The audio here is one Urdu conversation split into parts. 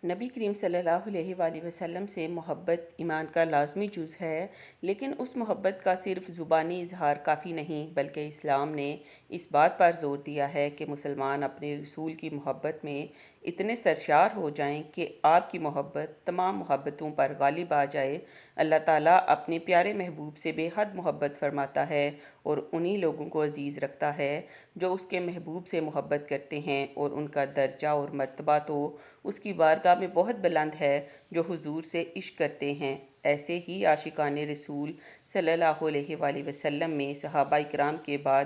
نبی کریم صلی اللہ علیہ وآلہ وسلم سے محبت ایمان کا لازمی جز ہے، لیکن اس محبت کا صرف زبانی اظہار کافی نہیں، بلکہ اسلام نے اس بات پر زور دیا ہے کہ مسلمان اپنے رسول کی محبت میں اتنے سرشار ہو جائیں کہ آپ کی محبت تمام محبتوں پر غالب آ جائے۔ اللہ تعالیٰ اپنے پیارے محبوب سے بے حد محبت فرماتا ہے اور انہی لوگوں کو عزیز رکھتا ہے جو اس کے محبوب سے محبت کرتے ہیں، اور ان کا درجہ اور مرتبہ تو اس کی بارگاہ میں بہت بلند ہے جو حضور سے عشق کرتے ہیں۔ ایسے ہی عاشقان رسول صلی اللہ علیہ وآلہ وسلم میں صحابہ اکرام کے بعد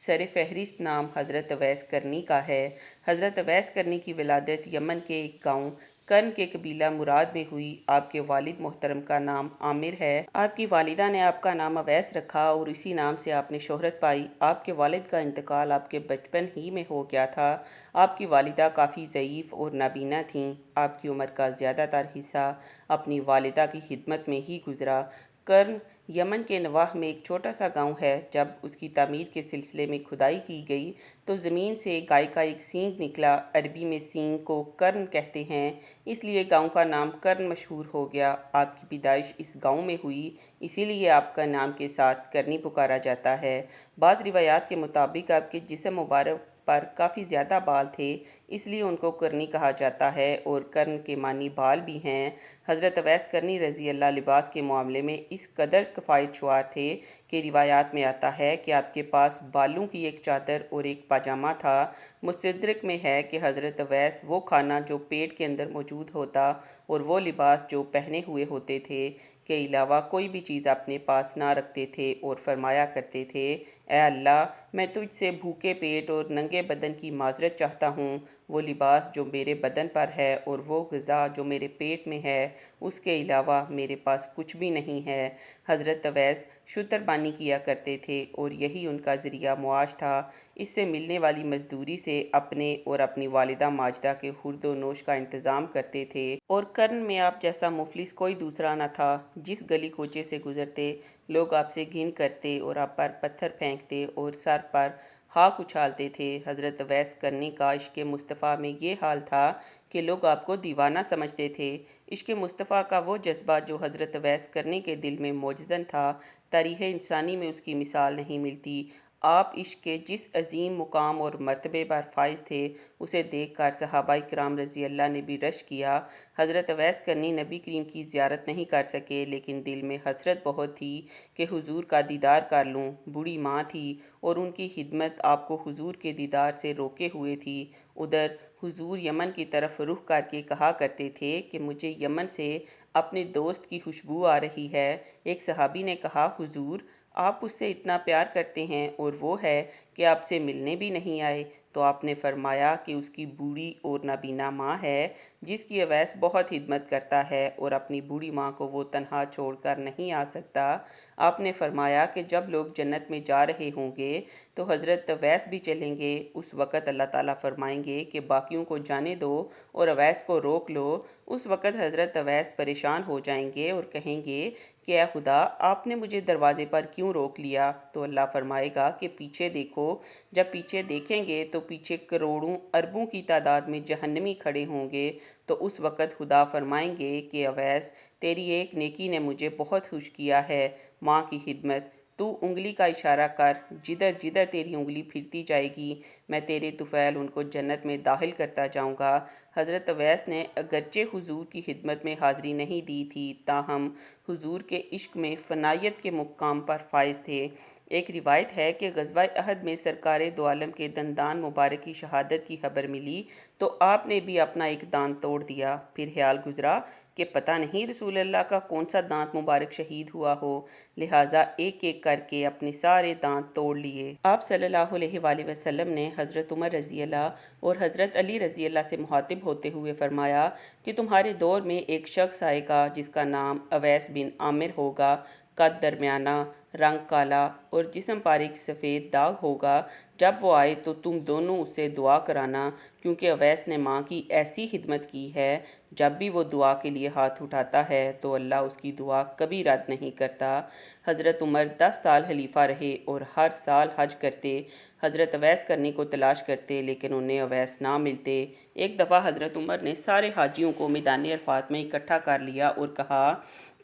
سر فہرست نام حضرت اویس کرنی کا ہے۔ حضرت اویس کرنی کی ولادت یمن کے ایک گاؤں کرن کے قبیلہ مراد میں ہوئی۔ آپ کے والد محترم کا نام عامر ہے۔ آپ کی والدہ نے آپ کا نام اویس رکھا اور اسی نام سے آپ نے شہرت پائی۔ آپ کے والد کا انتقال آپ کے بچپن ہی میں ہو گیا تھا۔ آپ کی والدہ کافی ضعیف اور نابینا تھیں۔ آپ کی عمر کا زیادہ تر حصہ اپنی والدہ کی خدمت میں ہی گزرا۔ کرن یمن کے نواح میں ایک چھوٹا سا گاؤں ہے۔ جب اس کی تعمیر کے سلسلے میں کھدائی کی گئی تو زمین سے گائے کا ایک سینگ نکلا۔ عربی میں سینگ کو کرن کہتے ہیں، اس لیے گاؤں کا نام کرن مشہور ہو گیا۔ آپ کی پیدائش اس گاؤں میں ہوئی، اسی لیے آپ کا نام کے ساتھ کرنی پکارا جاتا ہے۔ بعض روایات کے مطابق آپ کے جسم مبارک پر کافی زیادہ بال تھے، اس لیے ان کو کرنی کہا جاتا ہے، اور کرن کے معنی بال بھی ہیں۔ حضرت اویس کرنی رضی اللہ لباس کے معاملے میں اس قدر کفایت شعار تھے کہ روایات میں آتا ہے کہ آپ کے پاس بالوں کی ایک چادر اور ایک پاجامہ تھا۔ مستدرک میں ہے کہ حضرت اویس وہ کھانا جو پیٹ کے اندر موجود ہوتا اور وہ لباس جو پہنے ہوئے ہوتے تھے کے علاوہ کوئی بھی چیز اپنے پاس نہ رکھتے تھے، اور فرمایا کرتے تھے، اے اللہ، میں تجھ سے بھوکے پیٹ اور ننگے بدن کی معذرت چاہتا ہوں۔ وہ لباس جو میرے بدن پر ہے اور وہ غذا جو میرے پیٹ میں ہے، اس کے علاوہ میرے پاس کچھ بھی نہیں ہے۔ حضرت اویس شتر بانی کیا کرتے تھے اور یہی ان کا ذریعہ معاش تھا۔ اس سے ملنے والی مزدوری سے اپنے اور اپنی والدہ ماجدہ کے خورد و نوش کا انتظام کرتے تھے، اور کرن میں آپ جیسا مفلس کوئی دوسرا نہ تھا۔ جس گلی کوچے سے گزرتے لوگ آپ سے گھن کرتے اور آپ پر پتھر پھینکتے اور سر پر خاک اچھالتے تھے۔ حضرت اویس کرنی کا عشق مصطفیٰ میں یہ حال تھا کہ لوگ آپ کو دیوانہ سمجھتے تھے۔ عشق مصطفیٰ کا وہ جذبہ جو حضرت اویس کرنی کے دل میں موجزن تھا، تاریخ انسانی میں اس کی مثال نہیں ملتی۔ آپ عشق کے جس عظیم مقام اور مرتبے پر فائز تھے، اسے دیکھ کر صحابہ اکرام رضی اللہ نے بھی رشک کیا۔ حضرت اویس کرنی نبی کریم کی زیارت نہیں کر سکے، لیکن دل میں حسرت بہت تھی کہ حضور کا دیدار کر لوں۔ بوڑھی ماں تھی اور ان کی خدمت آپ کو حضور کے دیدار سے روکے ہوئے تھی۔ ادھر حضور یمن کی طرف رخ کر کے کہا کرتے تھے کہ مجھے یمن سے اپنے دوست کی خوشبو آ رہی ہے۔ ایک صحابی نے کہا، حضور، آپ اس سے اتنا پیار کرتے ہیں اور وہ ہے کہ آپ سے ملنے بھی نہیں آئے؟ تو آپ نے فرمایا کہ اس کی بوڑھی اور نابینا ماں ہے، جس کی اویس بہت خدمت کرتا ہے، اور اپنی بوڑھی ماں کو وہ تنہا چھوڑ کر نہیں آ سکتا۔ آپ نے فرمایا کہ جب لوگ جنت میں جا رہے ہوں گے تو حضرت اویس بھی چلیں گے۔ اس وقت اللہ تعالیٰ فرمائیں گے کہ باقیوں کو جانے دو اور اویس کو روک لو۔ اس وقت حضرت اویس پریشان ہو جائیں گے اور کہیں گے کہ اے خدا، آپ نے مجھے دروازے پر کیوں روک لیا؟ تو اللہ فرمائے گا کہ پیچھے دیکھو۔ جب پیچھے دیکھیں گے تو پیچھے کروڑوں اربوں کی تعداد میں جہنمی کھڑے ہوں گے۔ تو اس وقت خدا فرمائیں گے کہ اویس، تیری ایک نیکی نے مجھے بہت خوش کیا ہے، ماں کی خدمت۔ تو انگلی کا اشارہ کر، جدھر جدھر تیری انگلی پھرتی جائے گی میں تیرے طفیل ان کو جنت میں داخل کرتا جاؤں گا۔ حضرت اویس نے اگرچہ حضور کی خدمت میں حاضری نہیں دی تھی، تاہم حضور کے عشق میں فنائیت کے مقام پر فائز تھے۔ ایک روایت ہے کہ غزوہ احد میں سرکار دو عالم کے دندان مبارک کی شہادت کی خبر ملی تو آپ نے بھی اپنا ایک دانت توڑ دیا۔ پھر خیال گزرا کہ پتہ نہیں رسول اللہ کا کون سا دانت مبارک شہید ہوا ہو، لہٰذا ایک ایک کر کے اپنے سارے دانت توڑ لیے۔ آپ صلی اللہ علیہ وآلہ وسلم نے حضرت عمر رضی اللہ اور حضرت علی رضی اللہ سے مخاطب ہوتے ہوئے فرمایا کہ تمہارے دور میں ایک شخص آئے گا جس کا نام اویس بن عامر ہوگا، قد درمیانہ، رنگ کالا اور جسم پر ایک سفید داغ ہوگا۔ جب وہ آئے تو تم دونوں اس سے دعا کرانا، کیونکہ اویس نے ماں کی ایسی خدمت کی ہے، جب بھی وہ دعا کے لیے ہاتھ اٹھاتا ہے تو اللہ اس کی دعا کبھی رد نہیں کرتا۔ حضرت عمر 10 سال خلیفہ رہے اور ہر سال حج کرتے، حضرت اویس کرنے کو تلاش کرتے لیکن انہیں اویس نہ ملتے۔ ایک دفعہ حضرت عمر نے سارے حاجیوں کو میدان عرفات میں اکٹھا کر لیا اور کہا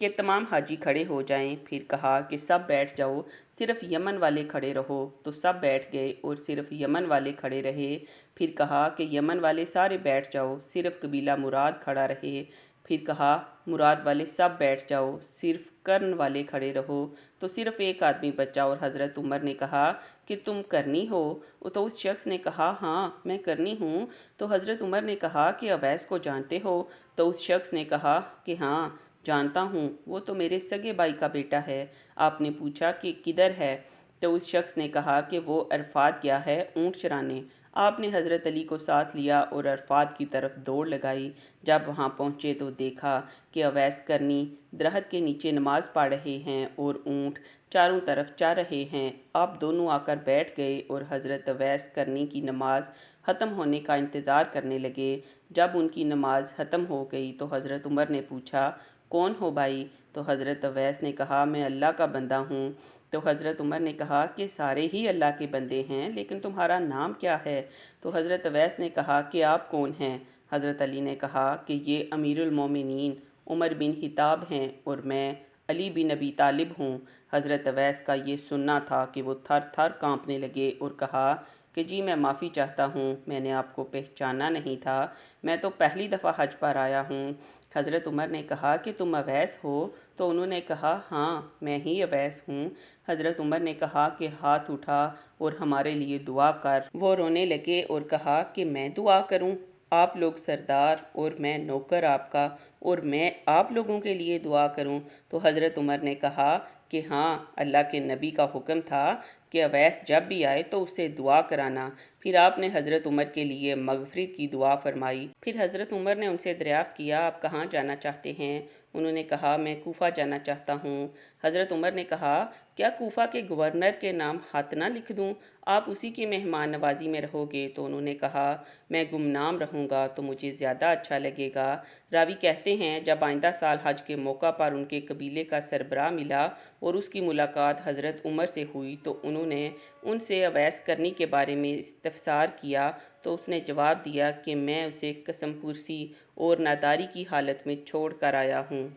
کہ تمام حاجی کھڑے ہو جائیں، پھر کہا کہ سب بیٹھ جاؤ، صرف یمن والے کھڑے رہو، تو سب بیٹھ گئے اور صرف یمن والے کھڑے رہے۔ پھر کہا کہ یمن والے سارے بیٹھ جاؤ، صرف قبیلہ مراد کھڑا رہے۔ پھر کہا مراد والے سب بیٹھ جاؤ، صرف کرن والے کھڑے رہو، تو صرف ایک آدمی بچا اور حضرت عمر نے کہا کہ تم کرنی ہو؟ تو اس شخص نے کہا ہاں میں کرنی ہوں۔ تو حضرت عمر نے کہا کہ اویس کو جانتے ہو؟ تو اس شخص نے کہا کہ ہاں جانتا ہوں، وہ تو میرے سگے بھائی کا بیٹا ہے۔ آپ نے پوچھا کہ کدھر ہے؟ تو اس شخص نے کہا کہ وہ عرفات گیا ہے اونٹ چرانے۔ آپ نے حضرت علی کو ساتھ لیا اور عرفات کی طرف دوڑ لگائی۔ جب وہاں پہنچے تو دیکھا کہ اویس کرنی درخت کے نیچے نماز پڑھ رہے ہیں اور اونٹ چاروں طرف چر رہے ہیں۔ آپ دونوں آ کر بیٹھ گئے اور حضرت اویس کرنی کی نماز ختم ہونے کا انتظار کرنے لگے۔ جب ان کی نماز ختم ہو گئی تو حضرت عمر نے پوچھا کون ہو بھائی؟ تو حضرت اویس نے کہا میں اللہ کا بندہ ہوں۔ تو حضرت عمر نے کہا کہ سارے ہی اللہ کے بندے ہیں، لیکن تمہارا نام کیا ہے؟ تو حضرت اویس نے کہا کہ آپ کون ہیں؟ حضرت علی نے کہا کہ یہ امیر المومنین عمر بن خطاب ہیں اور میں علی بن ابی طالب ہوں۔ حضرت اویس کا یہ سننا تھا کہ وہ تھر تھر کانپنے لگے اور کہا کہ جی میں معافی چاہتا ہوں، میں نے آپ کو پہچانا نہیں تھا، میں تو پہلی دفعہ حج پر آیا ہوں۔ حضرت عمر نے کہا کہ تم اویس ہو؟ تو انہوں نے کہا ہاں میں ہی اویس ہوں۔ حضرت عمر نے کہا کہ ہاتھ اٹھا اور ہمارے لیے دعا کر۔ وہ رونے لگے اور کہا کہ میں دعا کروں؟ آپ لوگ سردار اور میں نوکر آپ کا، اور میں آپ لوگوں کے لیے دعا کروں؟ تو حضرت عمر نے کہا کہ ہاں اللہ کے نبی کا حکم تھا کہ اویس جب بھی آئے تو اس سے دعا کرانا۔ پھر آپ نے حضرت عمر کے لیے مغفرت کی دعا فرمائی۔ پھر حضرت عمر نے ان سے دریافت کیا آپ کہاں جانا چاہتے ہیں؟ انہوں نے کہا میں کوفہ جانا چاہتا ہوں۔ حضرت عمر نے کہا کیا کوفہ کے گورنر کے نام خط نہ لکھ دوں؟ آپ اسی کی مہمان نوازی میں رہو گے؟ تو انہوں نے کہا میں گمنام رہوں گا تو مجھے زیادہ اچھا لگے گا۔ راوی کہتے ہیں جب آئندہ سال حج کے موقع پر ان کے قبیلے کا سربراہ ملا اور اس کی ملاقات حضرت عمر سے ہوئی تو انہوں نے ان سے اویس کرنی کے بارے میں استفسار کیا، تو اس نے جواب دیا کہ میں اسے قسم پرسی اور ناداری کی حالت میں چھوڑ کر آیا ہوں۔